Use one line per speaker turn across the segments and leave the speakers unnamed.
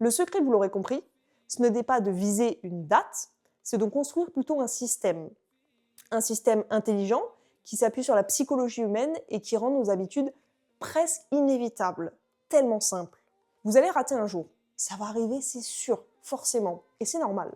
Le secret, vous l'aurez compris, ce n'est pas de viser une date, c'est de construire plutôt un système. Un système intelligent qui s'appuie sur la psychologie humaine et qui rend nos habitudes presque inévitables, tellement simples. Vous allez rater un jour, ça va arriver, c'est sûr, forcément, et c'est normal.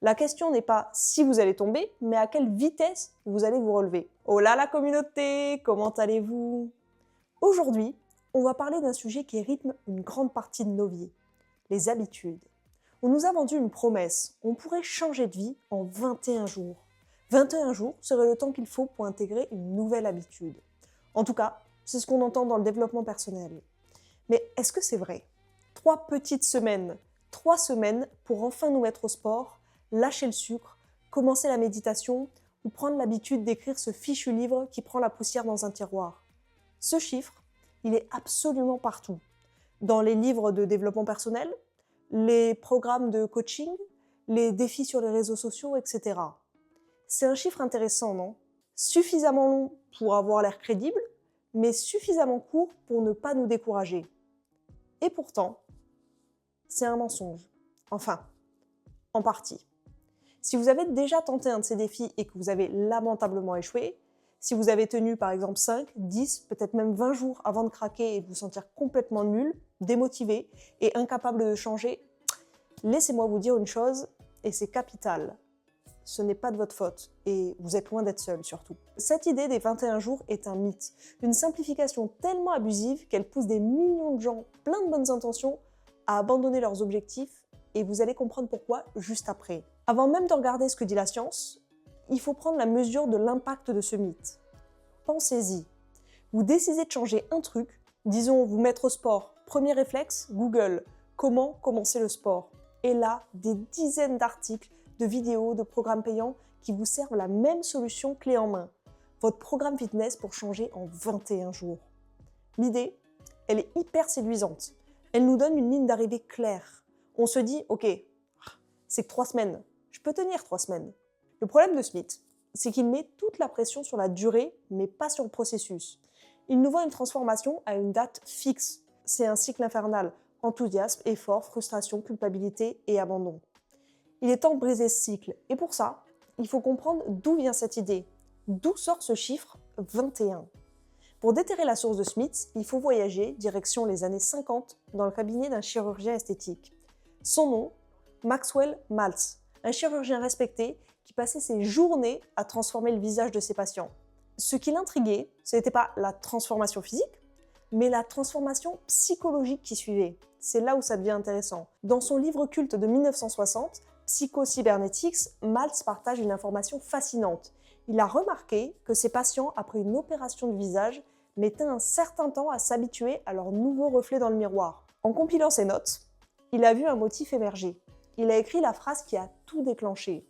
La question n'est pas si vous allez tomber, mais à quelle vitesse vous allez vous relever. Oh là la communauté, comment allez-vous? Aujourd'hui, on va parler d'un sujet qui rythme une grande partie de nos vies, les habitudes. On nous a vendu une promesse, on pourrait changer de vie en 21 jours. 21 jours serait le temps qu'il faut pour intégrer une nouvelle habitude. En tout cas, c'est ce qu'on entend dans le développement personnel. Mais est-ce que c'est vrai? 3 petites semaines, 3 semaines pour enfin nous mettre au sport, lâcher le sucre, commencer la méditation ou prendre l'habitude d'écrire ce fichu livre qui prend la poussière dans un tiroir. Ce chiffre, il est absolument partout. Dans les livres de développement personnel, les programmes de coaching, les défis sur les réseaux sociaux, etc. C'est un chiffre intéressant, non? Suffisamment long pour avoir l'air crédible, mais suffisamment court pour ne pas nous décourager. Et pourtant, c'est un mensonge. Enfin, en partie. Si vous avez déjà tenté un de ces défis et que vous avez lamentablement échoué, si vous avez tenu par exemple 5, 10, peut-être même 20 jours avant de craquer et de vous sentir complètement nul, démotivé et incapable de changer, laissez-moi vous dire une chose, et c'est capital. Ce n'est pas de votre faute, et vous êtes loin d'être seul surtout. Cette idée des 21 jours est un mythe, une simplification tellement abusive qu'elle pousse des millions de gens pleins de bonnes intentions à abandonner leurs objectifs, et vous allez comprendre pourquoi juste après. Avant même de regarder ce que dit la science, il faut prendre la mesure de l'impact de ce mythe. Pensez-y. Vous décidez de changer un truc, disons vous mettre au sport. Premier réflexe, Google. Comment commencer le sport? Et là, des dizaines d'articles, de vidéos, de programmes payants qui vous servent la même solution clé en main. Votre programme fitness pour changer en 21 jours. L'idée, elle est hyper séduisante. Elle nous donne une ligne d'arrivée claire. On se dit, ok, c'est que 3 semaines. Je peux tenir 3 semaines. Le problème de Smith, c'est qu'il met toute la pression sur la durée, mais pas sur le processus. Il nous vend une transformation à une date fixe. C'est un cycle infernal. Enthousiasme, effort, frustration, culpabilité et abandon. Il est temps de briser ce cycle. Et pour ça, il faut comprendre d'où vient cette idée. D'où sort ce chiffre 21. Pour déterrer la source de Smith, il faut voyager direction les années 50 dans le cabinet d'un chirurgien esthétique. Son nom, Maxwell Maltz, un chirurgien respecté qui passait ses journées à transformer le visage de ses patients. Ce qui l'intriguait, ce n'était pas la transformation physique, mais la transformation psychologique qui suivait. C'est là où ça devient intéressant. Dans son livre culte de 1960, Psycho-Cybernetics, Maltz partage une information fascinante. Il a remarqué que ses patients, après une opération du visage, mettaient un certain temps à s'habituer à leur nouveau reflet dans le miroir. En compilant ses notes, il a vu un motif émerger. Il a écrit la phrase qui a tout déclenché.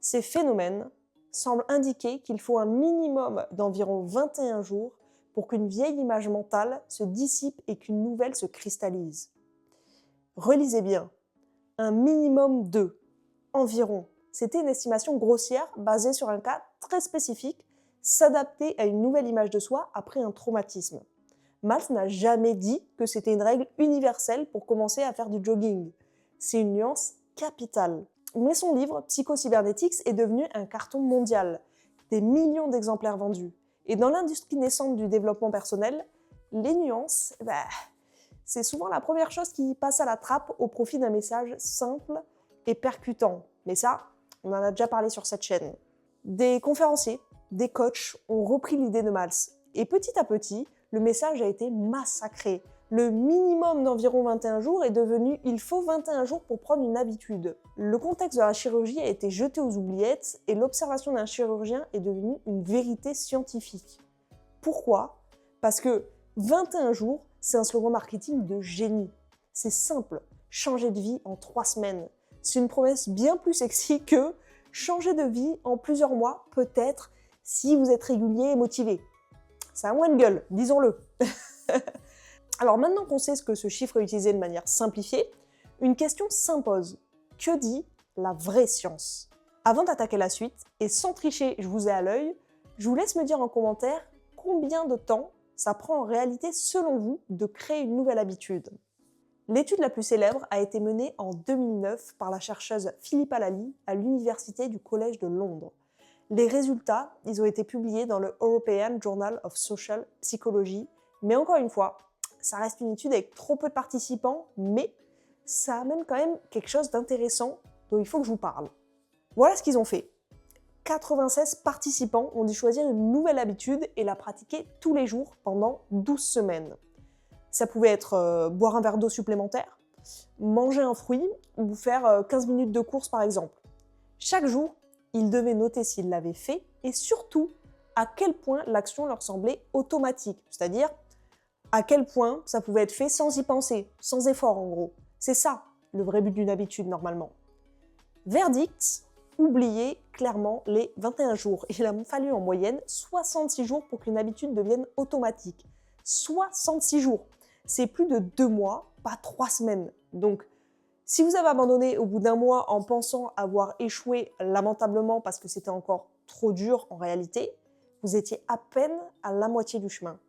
Ces phénomènes semblent indiquer qu'il faut un minimum d'environ 21 jours pour qu'une vieille image mentale se dissipe et qu'une nouvelle se cristallise. Relisez bien. Un minimum de. Environ. C'était une estimation grossière basée sur un cas très spécifique, s'adapter à une nouvelle image de soi après un traumatisme. Maltz n'a jamais dit que c'était une règle universelle pour commencer à faire du jogging. C'est une nuance capitale. Mais son livre, Psycho-Cybernetics, est devenu un carton mondial. Des millions d'exemplaires vendus. Et dans l'industrie naissante du développement personnel, les nuances, c'est souvent la première chose qui passe à la trappe au profit d'un message simple et percutant. Mais ça, on en a déjà parlé sur cette chaîne. Des conférenciers, des coachs ont repris l'idée de Maltz. Et petit à petit, le message a été massacré. Le minimum d'environ 21 jours est devenu « il faut 21 jours pour prendre une habitude ». Le contexte de la chirurgie a été jeté aux oubliettes et l'observation d'un chirurgien est devenue une vérité scientifique. Pourquoi? Parce que 21 jours, c'est un slogan marketing de génie. C'est simple, changer de vie en 3 semaines. C'est une promesse bien plus sexy que changer de vie en plusieurs mois, peut-être, si vous êtes régulier et motivé. C'est un moins de gueule, disons-le. Alors maintenant qu'on sait ce que ce chiffre est utilisé de manière simplifiée, une question s'impose. Que dit la vraie science? Avant d'attaquer la suite, et sans tricher, je vous ai à l'œil, je vous laisse me dire en commentaire combien de temps ça prend en réalité, selon vous, de créer une nouvelle habitude. L'étude la plus célèbre a été menée en 2009 par la chercheuse Philippa Lally à l'Université du Collège de Londres. Les résultats, ils ont été publiés dans le European Journal of Social Psychology, mais encore une fois, ça reste une étude avec trop peu de participants, mais ça amène quand même quelque chose d'intéressant dont il faut que je vous parle. Voilà ce qu'ils ont fait. 96 participants ont dû choisir une nouvelle habitude et la pratiquer tous les jours pendant 12 semaines. Ça pouvait être boire un verre d'eau supplémentaire, manger un fruit ou faire 15 minutes de course par exemple. Chaque jour, ils devaient noter s'ils l'avaient fait et surtout à quel point l'action leur semblait automatique, c'est-à-dire à quel point ça pouvait être fait sans y penser, sans effort en gros. C'est ça le vrai but d'une habitude normalement. Verdict, oubliez clairement les 21 jours. Il a fallu en moyenne 66 jours pour qu'une habitude devienne automatique. 66 jours. C'est plus de 2 mois, pas 3 semaines. Donc, si vous avez abandonné au bout d'un mois en pensant avoir échoué lamentablement parce que c'était encore trop dur en réalité, vous étiez à peine à la moitié du chemin.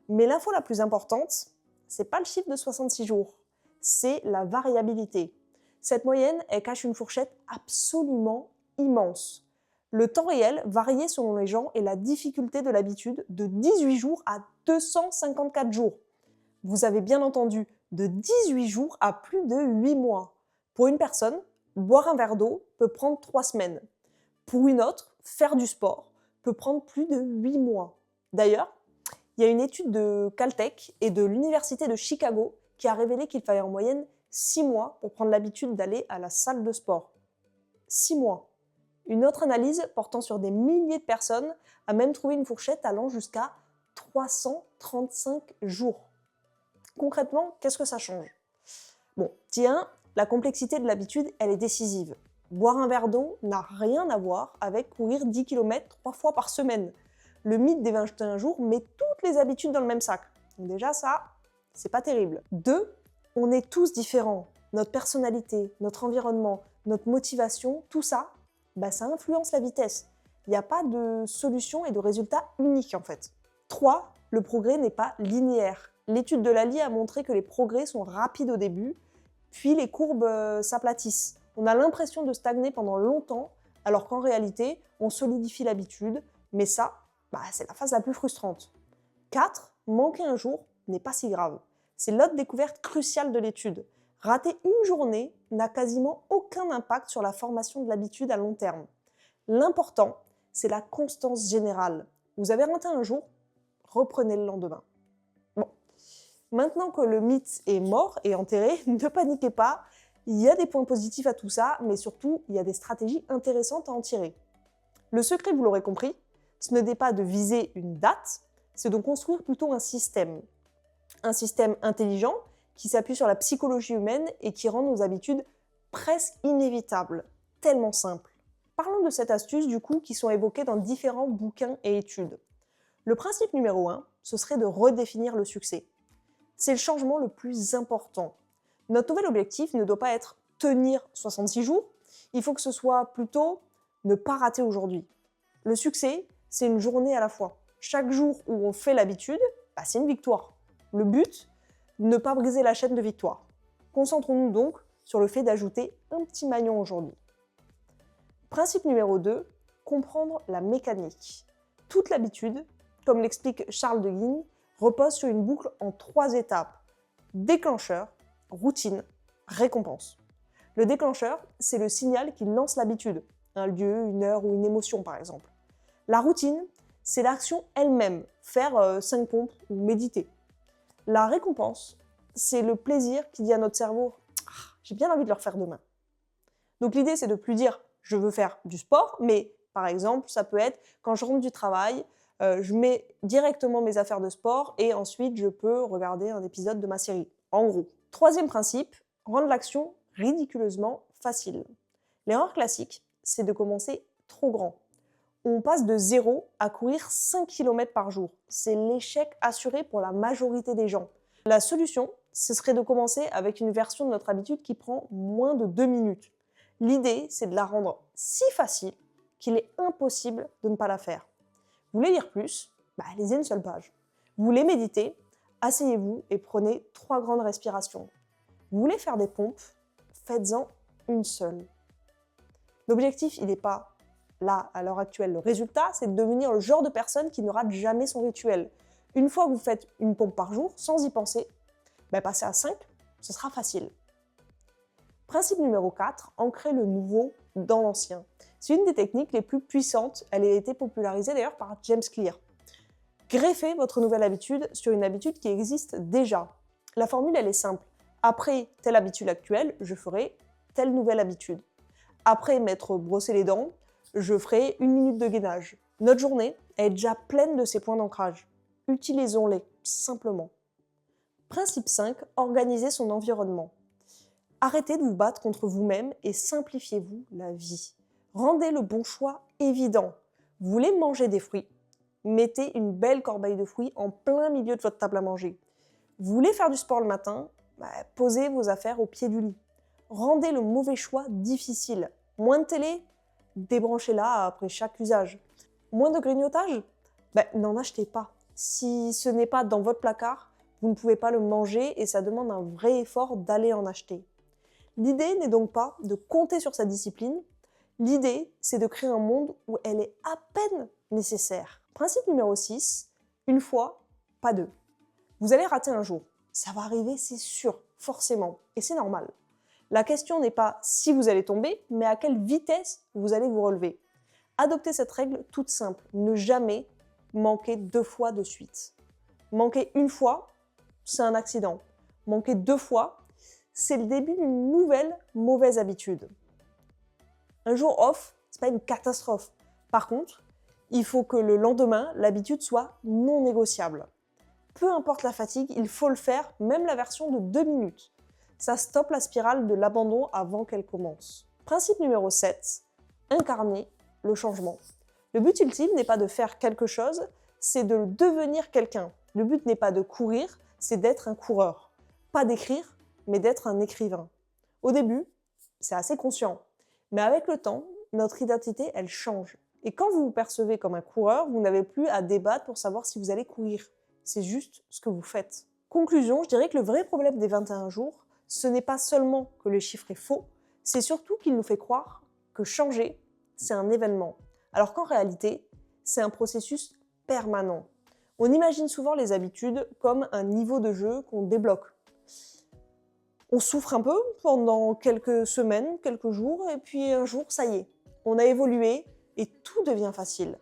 Mais l'info la plus importante, c'est pas le chiffre de 66 jours, c'est la variabilité. Cette moyenne, elle cache une fourchette absolument immense. Le temps réel variait selon les gens et la difficulté de l'habitude de 18 jours à 254 jours. Vous avez bien entendu, de 18 jours à plus de 8 mois. Pour une personne, boire un verre d'eau peut prendre 3 semaines. Pour une autre, faire du sport peut prendre plus de 8 mois. D'ailleurs, il y a une étude de Caltech et de l'Université de Chicago qui a révélé qu'il fallait en moyenne 6 mois pour prendre l'habitude d'aller à la salle de sport. 6 mois. Une autre analyse portant sur des milliers de personnes a même trouvé une fourchette allant jusqu'à 335 jours. Concrètement, qu'est-ce que ça change? Bon, tiens, la complexité de l'habitude, elle est décisive. Boire un verre d'eau n'a rien à voir avec courir 10 km 3 fois par semaine. Le mythe des 21 jours met toutes les habitudes dans le même sac. Donc déjà, ça, c'est pas terrible. 2, on est tous différents. Notre personnalité, notre environnement, notre motivation, tout ça, ça influence la vitesse. Il n'y a pas de solution et de résultat unique en fait. 3, le progrès n'est pas linéaire. L'étude de Lally a montré que les progrès sont rapides au début, puis les courbes s'aplatissent. On a l'impression de stagner pendant longtemps, alors qu'en réalité, on solidifie l'habitude, mais ça, c'est la phase la plus frustrante. 4, manquer un jour n'est pas si grave. C'est l'autre découverte cruciale de l'étude. Rater une journée n'a quasiment aucun impact sur la formation de l'habitude à long terme. L'important, c'est la constance générale. Vous avez raté un jour, reprenez le lendemain. Bon, maintenant que le mythe est mort et enterré, ne paniquez pas, il y a des points positifs à tout ça, mais surtout, il y a des stratégies intéressantes à en tirer. Le secret, vous l'aurez compris, ce n'est pas de viser une date, c'est de construire plutôt un système. Un système intelligent qui s'appuie sur la psychologie humaine et qui rend nos habitudes presque inévitables, tellement simples. Parlons de cette astuce du coup qui sont évoquées dans différents bouquins et études. Le principe numéro 1, ce serait de redéfinir le succès. C'est le changement le plus important. Notre nouvel objectif ne doit pas être tenir 66 jours, il faut que ce soit plutôt ne pas rater aujourd'hui. Le succès, c'est une journée à la fois. Chaque jour où on fait l'habitude, c'est une victoire. Le but, ne pas briser la chaîne de victoire. Concentrons-nous donc sur le fait d'ajouter un petit maillon aujourd'hui. Principe numéro 2, comprendre la mécanique. Toute l'habitude, comme l'explique Charles de Guigne, repose sur une boucle en 3 étapes. Déclencheur, routine, récompense. Le déclencheur, c'est le signal qui lance l'habitude, un lieu, une heure ou une émotion par exemple. La routine, c'est l'action elle-même, faire 5 pompes ou méditer. La récompense, c'est le plaisir qui dit à notre cerveau « j'ai bien envie de le refaire demain ». Donc l'idée, c'est de plus dire « je veux faire du sport », mais par exemple, ça peut être quand je rentre du travail, je mets directement mes affaires de sport et ensuite je peux regarder un épisode de ma série. En gros. 3e principe, rendre l'action ridiculeusement facile. L'erreur classique, c'est de commencer trop grand. On passe de 0 à courir 5 km par jour. C'est l'échec assuré pour la majorité des gens. La solution, ce serait de commencer avec une version de notre habitude qui prend moins de 2 minutes. L'idée, c'est de la rendre si facile qu'il est impossible de ne pas la faire. Vous voulez lire plus? Lisez une seule page. Vous voulez méditer? Asseyez-vous et prenez 3 grandes respirations. Vous voulez faire des pompes? Faites-en une seule. L'objectif, il n'est pas là, à l'heure actuelle. Le résultat, c'est de devenir le genre de personne qui ne rate jamais son rituel. Une fois que vous faites une pompe par jour, sans y penser, passer à 5, ce sera facile. Principe numéro 4, ancrer le nouveau dans l'ancien. C'est une des techniques les plus puissantes. Elle a été popularisée d'ailleurs par James Clear. Greffez votre nouvelle habitude sur une habitude qui existe déjà. La formule, elle est simple. Après telle habitude actuelle, je ferai telle nouvelle habitude. Après m'être brossé les dents, je ferai 1 minute de gainage. Notre journée est déjà pleine de ces points d'ancrage. Utilisons-les, simplement. Principe 5, organisez son environnement. Arrêtez de vous battre contre vous-même et simplifiez-vous la vie. Rendez le bon choix évident. Vous voulez manger des fruits? Mettez une belle corbeille de fruits en plein milieu de votre table à manger. Vous voulez faire du sport le matin? Posez vos affaires au pied du lit. Rendez le mauvais choix difficile. Moins de télé? Débranchez-la après chaque usage. Moins de grignotage? N'en achetez pas. Si ce n'est pas dans votre placard, vous ne pouvez pas le manger et ça demande un vrai effort d'aller en acheter. L'idée n'est donc pas de compter sur sa discipline. L'idée, c'est de créer un monde où elle est à peine nécessaire. Principe numéro 6, une fois, pas deux. Vous allez rater un jour. Ça va arriver, c'est sûr, forcément, et c'est normal. La question n'est pas si vous allez tomber, mais à quelle vitesse vous allez vous relever. Adoptez cette règle toute simple, ne jamais manquer 2 fois de suite. Manquer une fois, c'est un accident. Manquer 2 fois, c'est le début d'une nouvelle mauvaise habitude. Un jour off, c'est pas une catastrophe. Par contre, il faut que le lendemain, l'habitude soit non négociable. Peu importe la fatigue, il faut le faire, même la version de 2 minutes. Ça stoppe la spirale de l'abandon avant qu'elle commence. Principe numéro 7, incarner le changement. Le but ultime n'est pas de faire quelque chose, c'est de devenir quelqu'un. Le but n'est pas de courir, c'est d'être un coureur. Pas d'écrire, mais d'être un écrivain. Au début, c'est assez conscient. Mais avec le temps, notre identité, elle change. Et quand vous vous percevez comme un coureur, vous n'avez plus à débattre pour savoir si vous allez courir. C'est juste ce que vous faites. Conclusion, je dirais que le vrai problème des 21 jours, ce n'est pas seulement que le chiffre est faux, c'est surtout qu'il nous fait croire que changer, c'est un événement. Alors qu'en réalité, c'est un processus permanent. On imagine souvent les habitudes comme un niveau de jeu qu'on débloque. On souffre un peu pendant quelques semaines, quelques jours, et puis un jour, ça y est, on a évolué et tout devient facile.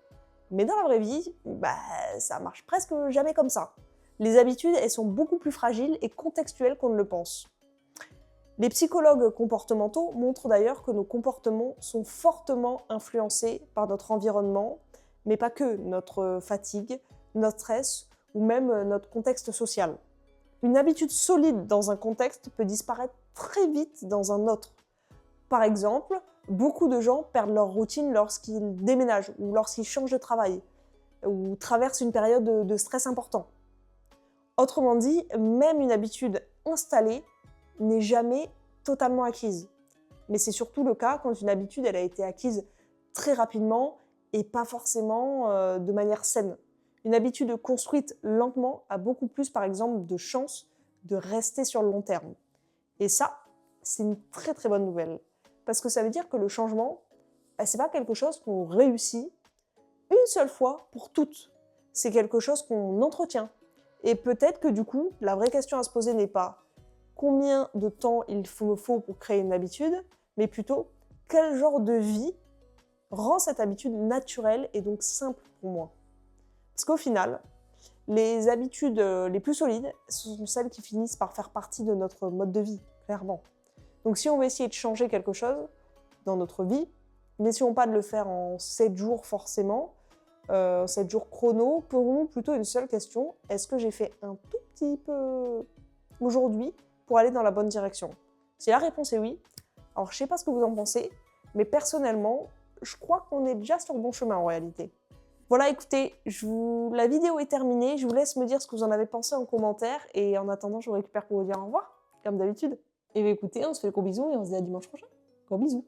Mais dans la vraie vie, ça marche presque jamais comme ça. Les habitudes, elles sont beaucoup plus fragiles et contextuelles qu'on ne le pense. Les psychologues comportementaux montrent d'ailleurs que nos comportements sont fortement influencés par notre environnement, mais pas que, notre fatigue, notre stress ou même notre contexte social. Une habitude solide dans un contexte peut disparaître très vite dans un autre. Par exemple, beaucoup de gens perdent leur routine lorsqu'ils déménagent ou lorsqu'ils changent de travail ou traversent une période de stress important. Autrement dit, même une habitude installée n'est jamais totalement acquise. Mais c'est surtout le cas quand une habitude elle a été acquise très rapidement et pas forcément de manière saine. Une habitude construite lentement a beaucoup plus, par exemple, de chances de rester sur le long terme. Et ça, c'est une très très bonne nouvelle. Parce que ça veut dire que le changement, c'est pas quelque chose qu'on réussit une seule fois pour toutes. C'est quelque chose qu'on entretient. Et peut-être que du coup, la vraie question à se poser n'est pas combien de temps il me faut pour créer une habitude, mais plutôt quel genre de vie rend cette habitude naturelle et donc simple pour moi. Parce qu'au final, les habitudes les plus solides, ce sont celles qui finissent par faire partie de notre mode de vie, clairement. Donc si on veut essayer de changer quelque chose dans notre vie, n'essayons pas de le faire en 7 jours forcément, 7 jours chrono, posons-nous plutôt une seule question, est-ce que j'ai fait un tout petit peu aujourd'hui pour aller dans la bonne direction? Si la réponse est oui, alors je ne sais pas ce que vous en pensez, mais personnellement, je crois qu'on est déjà sur le bon chemin en réalité. Voilà, écoutez, la vidéo est terminée, je vous laisse me dire ce que vous en avez pensé en commentaire, et en attendant, je vous récupère pour vous dire au revoir, comme d'habitude. Et bien écoutez, on se fait de gros bisous et on se dit à dimanche prochain. Gros bisous.